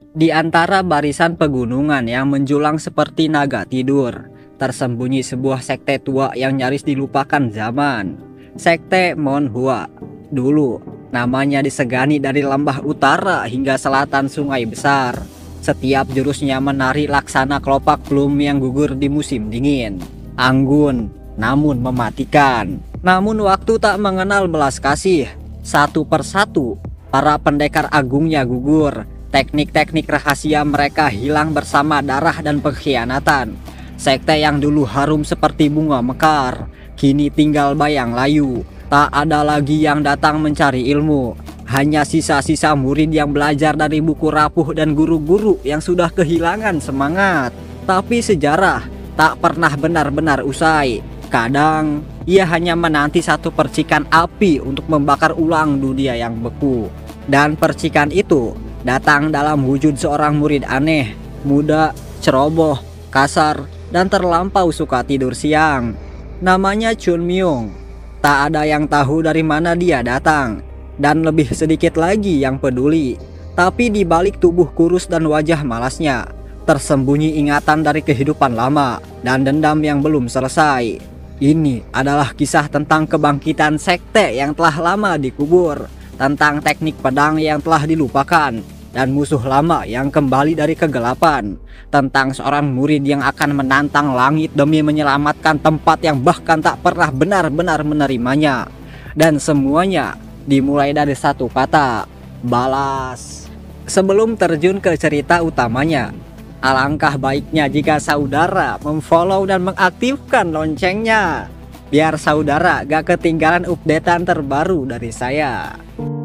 Di antara barisan pegunungan yang menjulang seperti naga tidur, tersembunyi sebuah sekte tua yang nyaris dilupakan zaman. Sekte Monhua. Dulu, namanya disegani dari lembah utara hingga selatan sungai besar. Setiap jurusnya menari laksana kelopak plum yang gugur di musim dingin. Anggun, namun mematikan. Namun waktu tak mengenal belas kasih. Satu persatu, para pendekar agungnya gugur. Teknik-teknik rahasia mereka hilang bersama darah dan pengkhianatan. Sekte yang dulu harum seperti bunga mekar, kini tinggal bayang layu. Tak ada lagi yang datang mencari ilmu. Hanya sisa-sisa murid yang belajar dari buku rapuh dan guru-guru yang sudah kehilangan semangat. Tapi sejarah tak pernah benar-benar usai. Kadang, ia hanya menanti satu percikan api untuk membakar ulang dunia yang beku. Dan percikan itu datang dalam wujud seorang murid aneh, muda, ceroboh, kasar, dan terlampau suka tidur siang. Namanya Chun Myung. Tak ada yang tahu dari mana dia datang, dan lebih sedikit lagi yang peduli. Tapi di balik tubuh kurus dan wajah malasnya, tersembunyi ingatan dari kehidupan lama dan dendam yang belum selesai. Ini adalah kisah tentang kebangkitan sekte yang telah lama dikubur, tentang teknik pedang yang telah dilupakan, dan musuh lama yang kembali dari kegelapan, tentang seorang murid yang akan menantang langit demi menyelamatkan tempat yang bahkan tak pernah benar-benar menerimanya. Dan semuanya dimulai dari satu kata, balas. Sebelum terjun ke cerita utamanya, alangkah baiknya jika saudara memfollow dan mengaktifkan loncengnya, biar saudara gak ketinggalan updatean terbaru dari saya.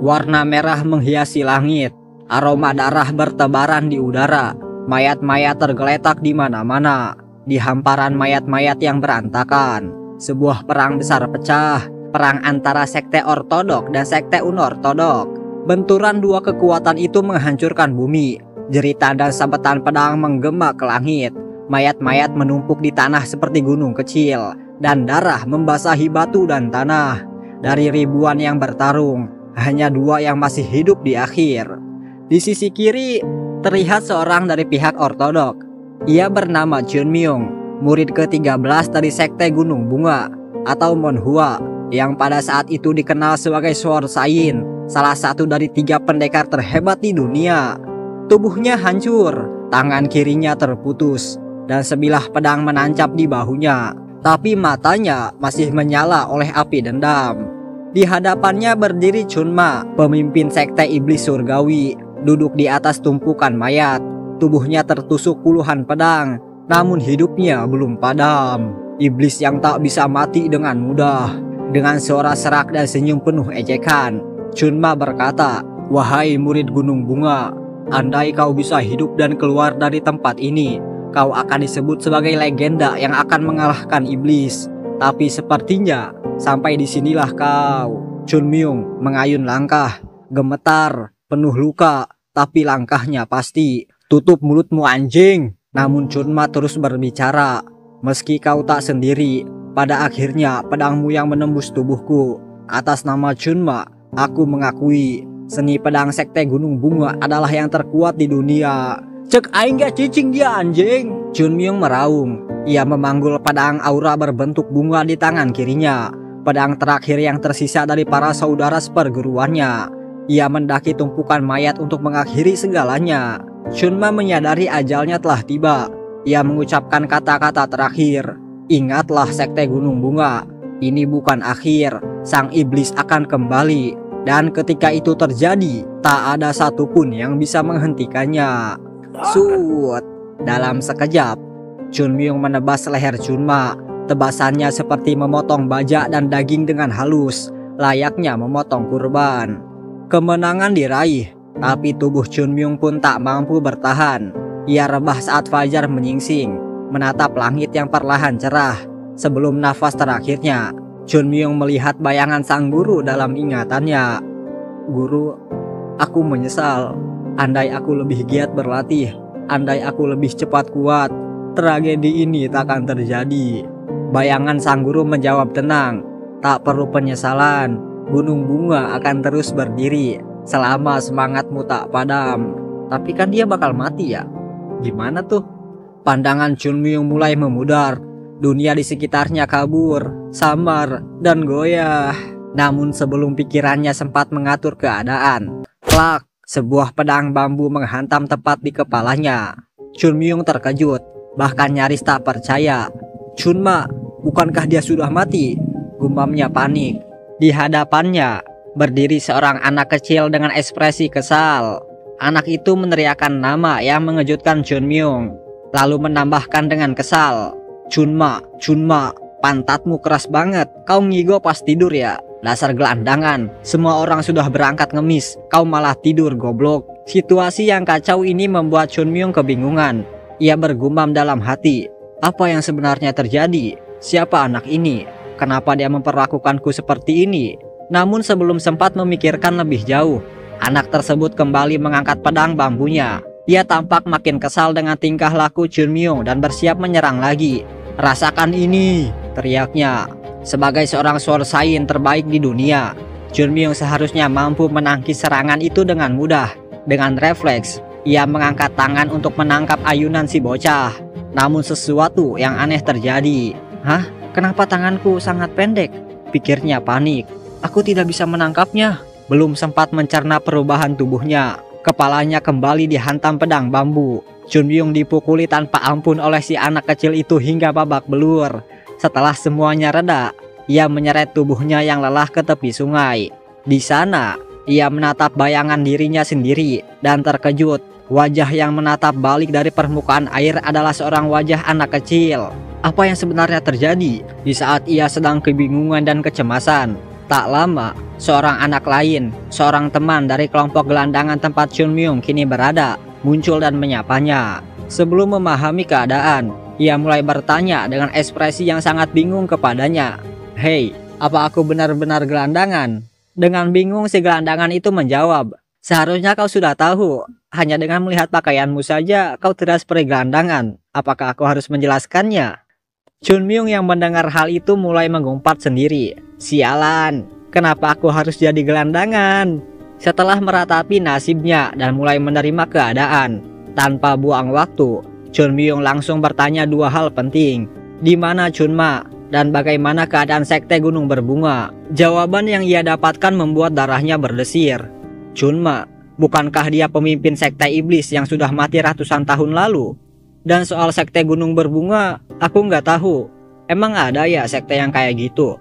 Warna merah menghiasi langit, aroma darah bertebaran di udara, mayat-mayat tergeletak di mana-mana. Di hamparan mayat-mayat yang berantakan, sebuah perang besar pecah, perang antara sekte ortodok dan sekte unortodok. Benturan dua kekuatan itu menghancurkan bumi, jeritan dan sabetan pedang menggema ke langit. Mayat-mayat menumpuk di tanah seperti gunung kecil, dan darah membasahi batu dan tanah. Dari ribuan yang bertarung, hanya dua yang masih hidup di akhir. Di sisi kiri, terlihat seorang dari pihak ortodok. Ia bernama Chun Myung, murid ke-13 dari sekte Gunung Bunga, atau Monhua, yang pada saat itu dikenal sebagai Sword Saint, salah satu dari 3 pendekar terhebat di dunia. Tubuhnya hancur, tangan kirinya terputus, dan sebilah pedang menancap di bahunya. Tapi matanya masih menyala oleh api dendam. Di hadapannya berdiri Chunma, pemimpin sekte iblis surgawi, duduk di atas tumpukan mayat. Tubuhnya tertusuk puluhan pedang, namun hidupnya belum padam. Iblis yang tak bisa mati dengan mudah. Dengan suara serak dan senyum penuh ejekan, Chunma berkata, "Wahai murid Gunung Bunga, andai kau bisa hidup dan keluar dari tempat ini, kau akan disebut sebagai legenda yang akan mengalahkan iblis. Tapi sepertinya sampai disinilah kau." Chun Myung mengayun langkah, gemetar, penuh luka, tapi langkahnya pasti. "Tutup mulutmu anjing." Namun Chunma terus berbicara, "Meski kau tak sendiri, pada akhirnya pedangmu yang menembus tubuhku. Atas nama Chunma, aku mengakui seni pedang sekte Gunung Bunga adalah yang terkuat di dunia." "Cek aing gak cicing dia anjing." Chun Myung meraung. Ia memanggul pedang aura berbentuk bunga di tangan kirinya, pedang terakhir yang tersisa dari para saudara seperguruannya. Ia mendaki tumpukan mayat untuk mengakhiri segalanya. Chunma menyadari ajalnya telah tiba. Ia mengucapkan kata-kata terakhir, "Ingatlah sekte Gunung Bunga, ini bukan akhir, sang iblis akan kembali." Dan ketika itu terjadi, tak ada satupun yang bisa menghentikannya. Suut. Dalam sekejap, Chun Myung menebas leher Chunma. Tebasannya seperti memotong baja dan daging dengan halus, layaknya memotong kurban. Kemenangan diraih, tapi tubuh Chun Myung pun tak mampu bertahan. Ia rebah saat fajar menyingsing, menatap langit yang perlahan cerah. Sebelum nafas terakhirnya, Chun Myung melihat bayangan sang guru dalam ingatannya. "Guru, aku menyesal. Andai aku lebih giat berlatih, andai aku lebih cepat kuat, tragedi ini takkan terjadi." Bayangan sang guru menjawab tenang, "Tak perlu penyesalan. Gunung Bunga akan terus berdiri selama semangatmu tak padam." Tapi kan dia bakal mati ya. Gimana tuh? Pandangan Chun Myung mulai memudar. Dunia di sekitarnya kabur, samar, dan goyah. Namun sebelum pikirannya sempat mengatur keadaan, klak, sebuah pedang bambu menghantam tepat di kepalanya. Chun Myung terkejut, bahkan nyaris tak percaya. "Chunma, bukankah dia sudah mati?" gumamnya panik. Di hadapannya berdiri seorang anak kecil dengan ekspresi kesal. Anak itu meneriakkan nama yang mengejutkan Chun Myung, lalu menambahkan dengan kesal, "Chunma, Chunma, pantatmu keras banget. Kau ngigo pas tidur ya? Dasar gelandangan, semua orang sudah berangkat ngemis, kau malah tidur goblok." Situasi yang kacau ini membuat Chun Myung kebingungan. Ia bergumam dalam hati, apa yang sebenarnya terjadi? Siapa anak ini? Kenapa dia memperlakukanku seperti ini? Namun sebelum sempat memikirkan lebih jauh, anak tersebut kembali mengangkat pedang bambunya. Ia tampak makin kesal dengan tingkah laku Chun Myung dan bersiap menyerang lagi. "Rasakan ini!" teriaknya. Sebagai seorang Sword Saint terbaik di dunia, Chun Myung seharusnya mampu menangkis serangan itu dengan mudah. Dengan refleks, ia mengangkat tangan untuk menangkap ayunan si bocah. Namun sesuatu yang aneh terjadi. "Hah? Kenapa tanganku sangat pendek?" pikirnya panik. "Aku tidak bisa menangkapnya." Belum sempat mencerna perubahan tubuhnya, kepalanya kembali dihantam pedang bambu. Chun Myung dipukuli tanpa ampun oleh si anak kecil itu hingga babak belur. Setelah semuanya reda, ia menyeret tubuhnya yang lelah ke tepi sungai. Di sana, ia menatap bayangan dirinya sendiri dan terkejut. Wajah yang menatap balik dari permukaan air adalah seorang wajah anak kecil. Apa yang sebenarnya terjadi? Di saat ia sedang kebingungan dan kecemasan, tak lama, seorang anak lain, seorang teman dari kelompok gelandangan tempat Chun Myung kini berada, muncul dan menyapanya. Sebelum memahami keadaan, ia mulai bertanya dengan ekspresi yang sangat bingung kepadanya. "Hei, apa aku benar-benar gelandangan?" Dengan bingung si gelandangan itu menjawab, "Seharusnya kau sudah tahu. Hanya dengan melihat pakaianmu saja kau terlihat seperti gelandangan. Apakah aku harus menjelaskannya?" Chun Myung yang mendengar hal itu mulai menggumpat sendiri. "Sialan, kenapa aku harus jadi gelandangan?" Setelah meratapi nasibnya dan mulai menerima keadaan, tanpa buang waktu, Chun Myung langsung bertanya dua hal penting. Di mana Chunma dan bagaimana keadaan sekte Gunung Berbunga? Jawaban yang ia dapatkan membuat darahnya berdesir. "Chunma, bukankah dia pemimpin sekte iblis yang sudah mati ratusan tahun lalu? Dan soal sekte Gunung Berbunga, aku nggak tahu. Emang ada ya sekte yang kayak gitu?"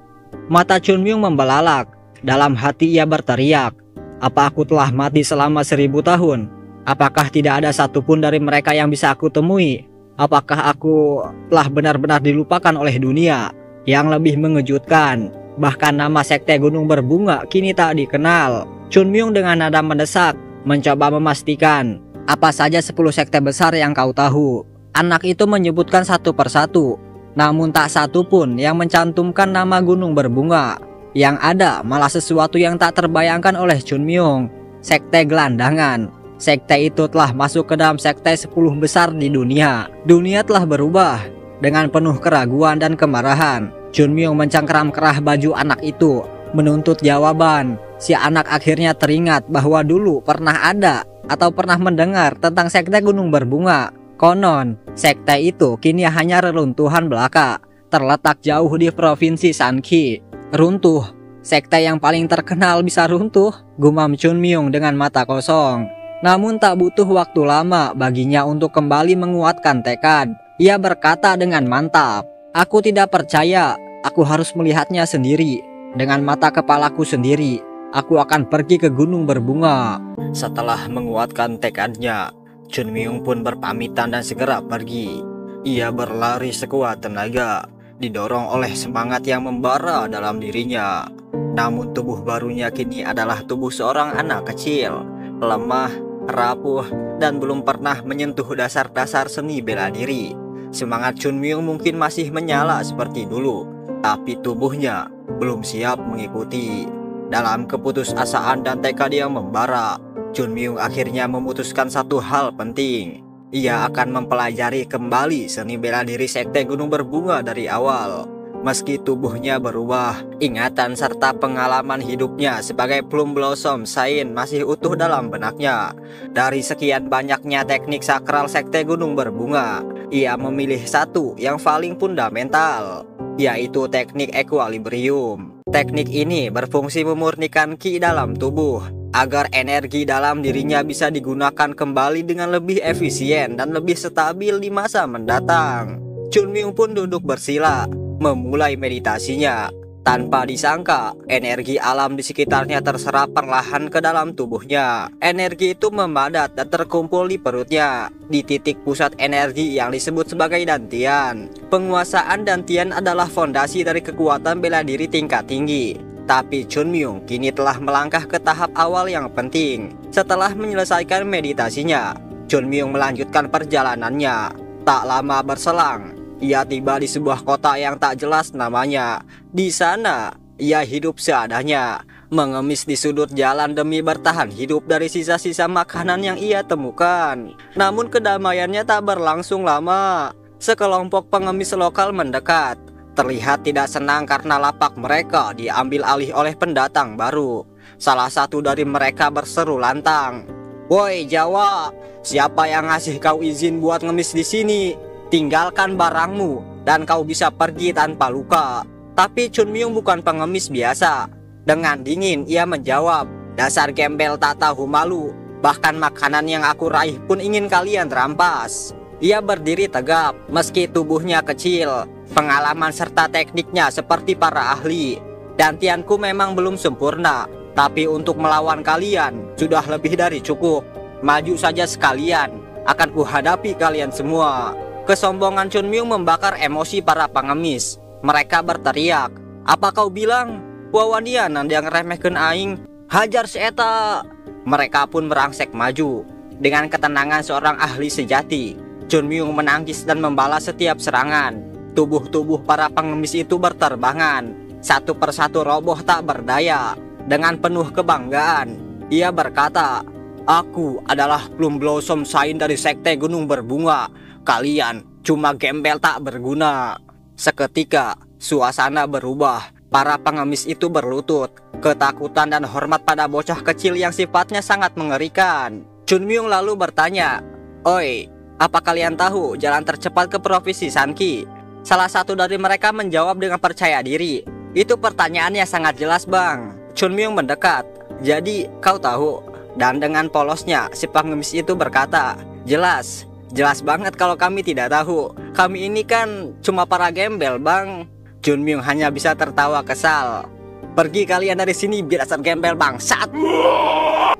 Mata Chun Myung membelalak. Dalam hati ia berteriak, "Apa aku telah mati selama 1000 tahun? Apakah tidak ada satupun dari mereka yang bisa aku temui? Apakah aku telah benar-benar dilupakan oleh dunia?" Yang lebih mengejutkan, bahkan nama sekte Gunung Berbunga kini tak dikenal. Chun Myung dengan nada mendesak mencoba memastikan, "Apa saja 10 sekte besar yang kau tahu?" Anak itu menyebutkan satu persatu, namun tak satu pun yang mencantumkan nama Gunung Berbunga. Yang ada malah sesuatu yang tak terbayangkan oleh Chun Myung, sekte gelandangan. Sekte itu telah masuk ke dalam sekte 10 besar di dunia. Dunia telah berubah. Dengan penuh keraguan dan kemarahan, Chun Myung mencengkeram kerah baju anak itu, menuntut jawaban. Si anak akhirnya teringat bahwa dulu pernah ada atau pernah mendengar tentang sekte Gunung Berbunga. Konon, sekte itu kini hanya reruntuhan belaka, terletak jauh di provinsi Shanxi. "Runtuh? Sekte yang paling terkenal bisa runtuh?" gumam Chun Myung dengan mata kosong. Namun tak butuh waktu lama baginya untuk kembali menguatkan tekad. Ia berkata dengan mantap, "Aku tidak percaya, aku harus melihatnya sendiri. Dengan mata kepalaku sendiri, aku akan pergi ke Gunung Berbunga." Setelah menguatkan tekadnya, Chun Myung pun berpamitan dan segera pergi. Ia berlari sekuat tenaga, didorong oleh semangat yang membara dalam dirinya. Namun tubuh barunya kini adalah tubuh seorang anak kecil, lemah, rapuh, dan belum pernah menyentuh dasar-dasar seni bela diri. Semangat Chun Myung mungkin masih menyala seperti dulu, tapi tubuhnya belum siap mengikuti. Dalam keputusasaan dan tekad yang membara, Chun Myung akhirnya memutuskan satu hal penting. Ia akan mempelajari kembali seni bela diri sekte Gunung Berbunga dari awal. Meski tubuhnya berubah, ingatan serta pengalaman hidupnya sebagai Plum Blossom Saint masih utuh dalam benaknya. Dari sekian banyaknya teknik sakral Sekte Gunung Berbunga, ia memilih satu yang paling fundamental, yaitu teknik equilibrium. Teknik ini berfungsi memurnikan ki dalam tubuh, agar energi dalam dirinya bisa digunakan kembali dengan lebih efisien dan lebih stabil di masa mendatang. Chunmyung pun duduk bersila, memulai meditasinya. Tanpa disangka, energi alam di sekitarnya terserap perlahan ke dalam tubuhnya. Energi itu memadat dan terkumpul di perutnya, di titik pusat energi yang disebut sebagai dantian. Penguasaan dantian adalah fondasi dari kekuatan bela diri tingkat tinggi. Tapi Chunmyung kini telah melangkah ke tahap awal yang penting. Setelah menyelesaikan meditasinya, Chunmyung melanjutkan perjalanannya. Tak lama berselang, ia tiba di sebuah kota yang tak jelas namanya. Di sana, ia hidup seadanya, mengemis di sudut jalan demi bertahan hidup dari sisa-sisa makanan yang ia temukan. Namun kedamaiannya tak berlangsung lama. Sekelompok pengemis lokal mendekat. Terlihat tidak senang karena lapak mereka diambil alih oleh pendatang baru. Salah satu dari mereka berseru lantang, "Woi Jawa, siapa yang ngasih kau izin buat ngemis di sini? Tinggalkan barangmu dan kau bisa pergi tanpa luka." Tapi Chunmyung bukan pengemis biasa. Dengan dingin ia menjawab, "Dasar gembel tak tahu malu. Bahkan makanan yang aku raih pun ingin kalian rampas." Ia berdiri tegap meski tubuhnya kecil. Pengalaman serta tekniknya seperti para ahli. Dantianku memang belum sempurna, tapi untuk melawan kalian sudah lebih dari cukup. Maju saja sekalian, akan kuhadapi kalian semua. Kesombongan Chunmyung membakar emosi para pengemis. Mereka berteriak, "Apa kau bilang? Wawanian yang remehkeun aing, hajar si eta." Mereka pun merangsek maju. Dengan ketenangan seorang ahli sejati, Chunmyung menangkis dan membalas setiap serangan. Tubuh-tubuh para pengemis itu berterbangan, satu persatu roboh tak berdaya. Dengan penuh kebanggaan, ia berkata, "Aku adalah Plum Blossom Saint dari Sekte Gunung Berbunga. Kalian cuma gembel tak berguna." Seketika, suasana berubah. Para pengemis itu berlutut, ketakutan dan hormat pada bocah kecil yang sifatnya sangat mengerikan. Chunmyung lalu bertanya, "Oi, apa kalian tahu jalan tercepat ke Provinsi Sanki?" Salah satu dari mereka menjawab dengan percaya diri, "Itu pertanyaannya sangat jelas, Bang." Chunmyung mendekat, "Jadi kau tahu?" Dan dengan polosnya si pengemis itu berkata, "Jelas, jelas banget kalau kami tidak tahu. Kami ini kan cuma para gembel, Bang." Chunmyung hanya bisa tertawa kesal. "Pergi kalian dari sini, dasar gembel bangsat."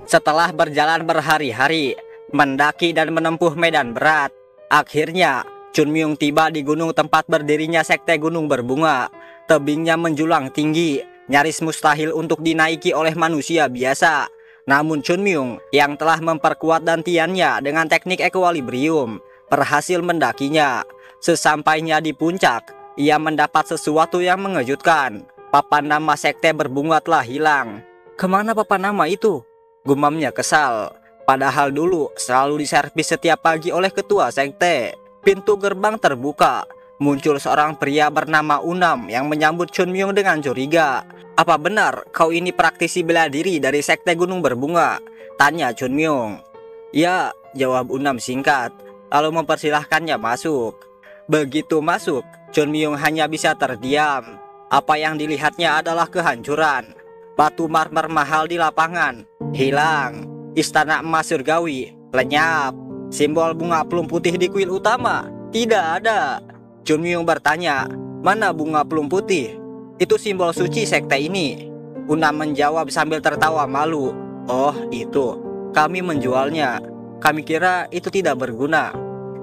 Setelah berjalan berhari-hari, mendaki dan menempuh medan berat, akhirnya Chunmyung tiba di gunung tempat berdirinya Sekte Gunung Berbunga. Tebingnya menjulang tinggi, nyaris mustahil untuk dinaiki oleh manusia biasa. Namun Chunmyung yang telah memperkuat dantiannya dengan teknik equilibrium berhasil mendakinya. Sesampainya di puncak, ia mendapat sesuatu yang mengejutkan. Papan nama Sekte Berbunga telah hilang. "Kemana papan nama itu?" gumamnya kesal. Padahal dulu selalu diservis setiap pagi oleh ketua sekte. Pintu gerbang terbuka. Muncul seorang pria bernama Unam yang menyambut Chunmyung dengan curiga. "Apa benar kau ini praktisi bela diri dari Sekte Gunung Berbunga?" tanya Chunmyung. "Ya," jawab Unam singkat, lalu mempersilahkannya masuk. Begitu masuk, Chunmyung hanya bisa terdiam. Apa yang dilihatnya adalah kehancuran. Batu marmer mahal di lapangan hilang. Istana emas surgawi lenyap. Simbol bunga plum putih di kuil utama tidak ada. Chunmyung bertanya, "Mana bunga plum putih? Itu simbol suci sekte ini." Unam menjawab sambil tertawa malu, "Oh itu, kami menjualnya. Kami kira itu tidak berguna."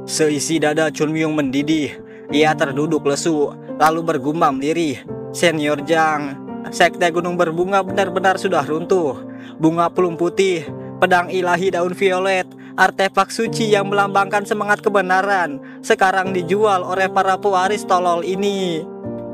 Seisi dada Chunmyung mendidih. Ia terduduk lesu, lalu bergumam lirih, "Senior Jang, Sekte Gunung Berbunga benar-benar sudah runtuh. Bunga plum putih, pedang ilahi daun violet, artefak suci yang melambangkan semangat kebenaran, sekarang dijual oleh para pewaris tolol ini."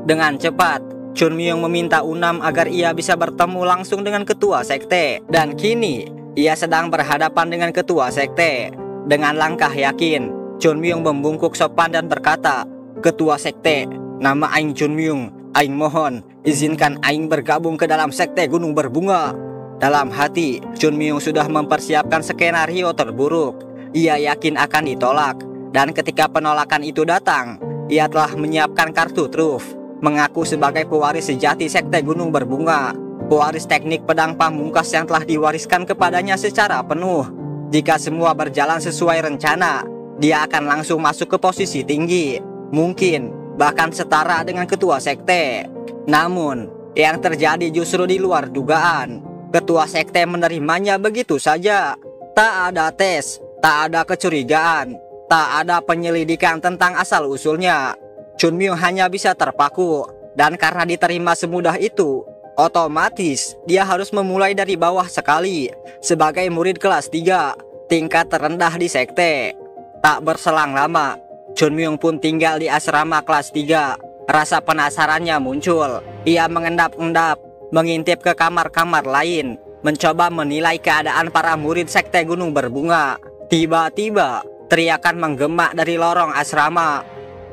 Dengan cepat, Chunmyung meminta Unam agar ia bisa bertemu langsung dengan ketua sekte. Dan kini, ia sedang berhadapan dengan ketua sekte. Dengan langkah yakin, Chunmyung membungkuk sopan dan berkata, "Ketua sekte, nama aing Chunmyung. Aing mohon, izinkan Aing bergabung ke dalam sekte Gunung Berbunga. Dalam hati, Chun Myung sudah mempersiapkan skenario terburuk. Ia yakin akan ditolak, dan ketika penolakan itu datang, ia telah menyiapkan kartu truf, mengaku sebagai pewaris sejati sekte Gunung Berbunga, pewaris teknik pedang pamungkas yang telah diwariskan kepadanya secara penuh. Jika semua berjalan sesuai rencana, dia akan langsung masuk ke posisi tinggi, mungkin bahkan setara dengan ketua sekte. Namun, yang terjadi justru di luar dugaan. Ketua sekte menerimanya begitu saja. Tak ada tes, tak ada kecurigaan, tak ada penyelidikan tentang asal-usulnya. Chun Myung hanya bisa terpaku, dan karena diterima semudah itu, otomatis dia harus memulai dari bawah sekali, sebagai murid kelas 3, tingkat terendah di sekte. Tak berselang lama, Chun Myung pun tinggal di asrama kelas 3. Rasa penasarannya muncul. Ia mengendap-endap, mengintip ke kamar-kamar lain, mencoba menilai keadaan para murid sekte Gunung Berbunga. Tiba-tiba, teriakan menggema dari lorong asrama.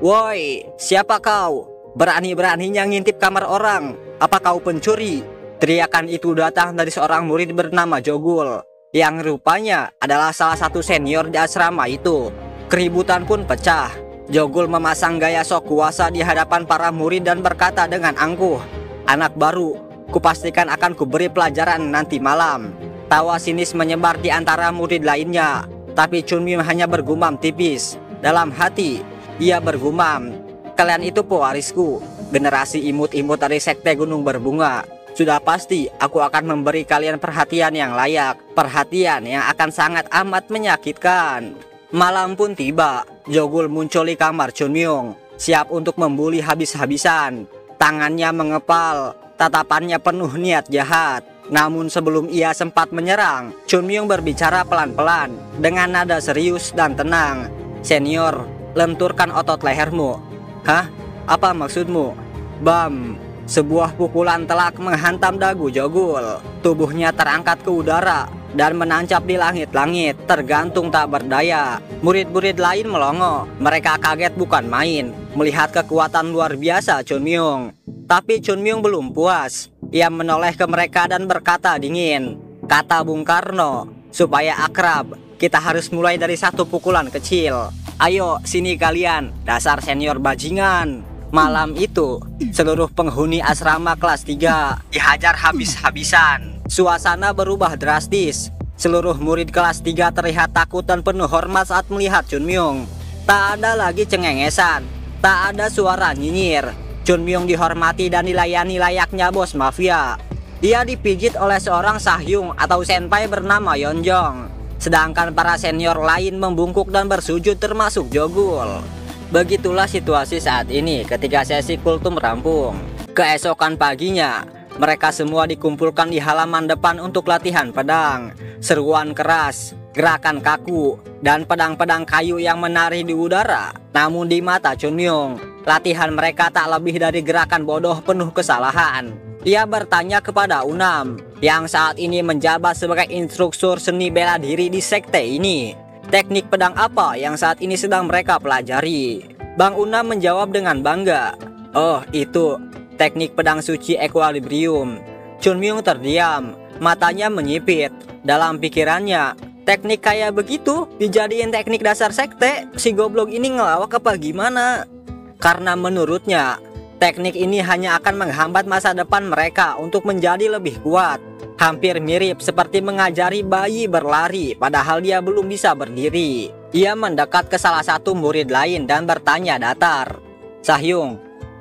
"Woi, siapa kau? Berani-beraninya ngintip kamar orang. Apa kau pencuri?" Teriakan itu datang dari seorang murid bernama Jogul, yang rupanya adalah salah satu senior di asrama itu. Keributan pun pecah. Jogul memasang gaya sok kuasa di hadapan para murid dan berkata dengan angkuh, "Anak baru, kupastikan akan kuberi pelajaran nanti malam." Tawa sinis menyebar di antara murid lainnya, tapi Chun Myung hanya bergumam tipis. Dalam hati, ia bergumam, "Kalian itu pewarisku, generasi imut-imut dari sekte Gunung Berbunga. Sudah pasti aku akan memberi kalian perhatian yang layak, perhatian yang akan sangat amat menyakitkan." Malam pun tiba. Jogul muncul di kamar Chun Myung, siap untuk membuli habis-habisan. Tangannya mengepal, tatapannya penuh niat jahat. Namun sebelum ia sempat menyerang, Chun Myung berbicara pelan-pelan dengan nada serius dan tenang. "Senior, lenturkan otot lehermu." "Hah? Apa maksudmu?" Bam! Sebuah pukulan telak menghantam dagu Jogul. Tubuhnya terangkat ke udara dan menancap di langit-langit, tergantung tak berdaya. Murid-murid lain melongo. Mereka kaget bukan main melihat kekuatan luar biasa Chun Myung. Tapi Chun Myung belum puas. Ia menoleh ke mereka dan berkata dingin, "Kata Bung Karno, supaya akrab, kita harus mulai dari satu pukulan kecil. Ayo, sini kalian, dasar senior bajingan." Malam itu, seluruh penghuni asrama kelas 3 dihajar habis-habisan. Suasana berubah drastis. Seluruh murid kelas 3 terlihat takut dan penuh hormat saat melihat Chun Myung. Tak ada lagi cengengesan, tak ada suara nyinyir. Chun Myung dihormati dan dilayani layaknya bos mafia. Ia dipijit oleh seorang sahyung atau senpai bernama Yeonjong. Sedangkan para senior lain membungkuk dan bersujud termasuk Jogul. Begitulah situasi saat ini ketika sesi kultum rampung. Keesokan paginya, mereka semua dikumpulkan di halaman depan untuk latihan pedang. Seruan keras, gerakan kaku, dan pedang-pedang kayu yang menari di udara. Namun di mata Chun Myung, latihan mereka tak lebih dari gerakan bodoh penuh kesalahan. Ia bertanya kepada Unam, yang saat ini menjabat sebagai instruktur seni bela diri di sekte ini, teknik pedang apa yang saat ini sedang mereka pelajari. Bang Unam menjawab dengan bangga, "Oh, itu teknik pedang suci equilibrium." Chun Myung terdiam, matanya menyipit. Dalam pikirannya, teknik kayak begitu dijadiin teknik dasar sekte, si goblok ini ngelawak apa gimana? Karena menurutnya, teknik ini hanya akan menghambat masa depan mereka untuk menjadi lebih kuat. Hampir mirip seperti mengajari bayi berlari, padahal dia belum bisa berdiri. Ia mendekat ke salah satu murid lain dan bertanya datar, "Sahyung,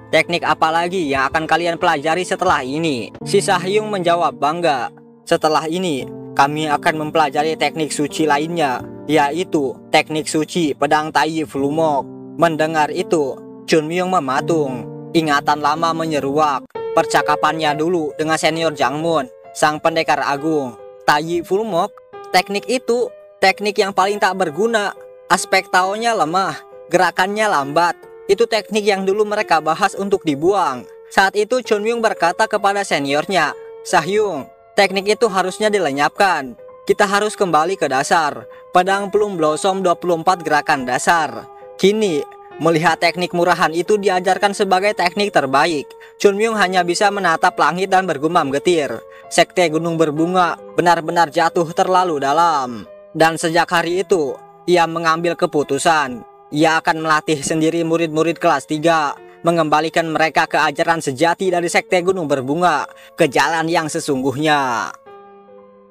teknik apa lagi yang akan kalian pelajari setelah ini?" Si Sahyung menjawab bangga, "Setelah ini, kami akan mempelajari teknik suci lainnya, yaitu teknik suci pedang Tai Flumok." Mendengar itu, Chun Myung mematung. Ingatan lama menyeruak. Percakapannya dulu dengan senior Jangmun, sang pendekar agung. Tai Flumok, teknik itu teknik yang paling tak berguna. Aspek taonya lemah, gerakannya lambat. Itu teknik yang dulu mereka bahas untuk dibuang. Saat itu Chun Myung berkata kepada seniornya, "Sahyung, teknik itu harusnya dilenyapkan. Kita harus kembali ke dasar. Pedang Plum Blossom 24 gerakan dasar. Kini, Melihat teknik murahan itu diajarkan sebagai teknik terbaik, Chunmyung hanya bisa menatap langit dan bergumam getir. Sekte Gunung Berbunga benar-benar jatuh terlalu dalam. Dan sejak hari itu, ia mengambil keputusan. Ia akan melatih sendiri murid-murid kelas 3, mengembalikan mereka ke ajaran sejati dari Sekte Gunung Berbunga, ke jalan yang sesungguhnya.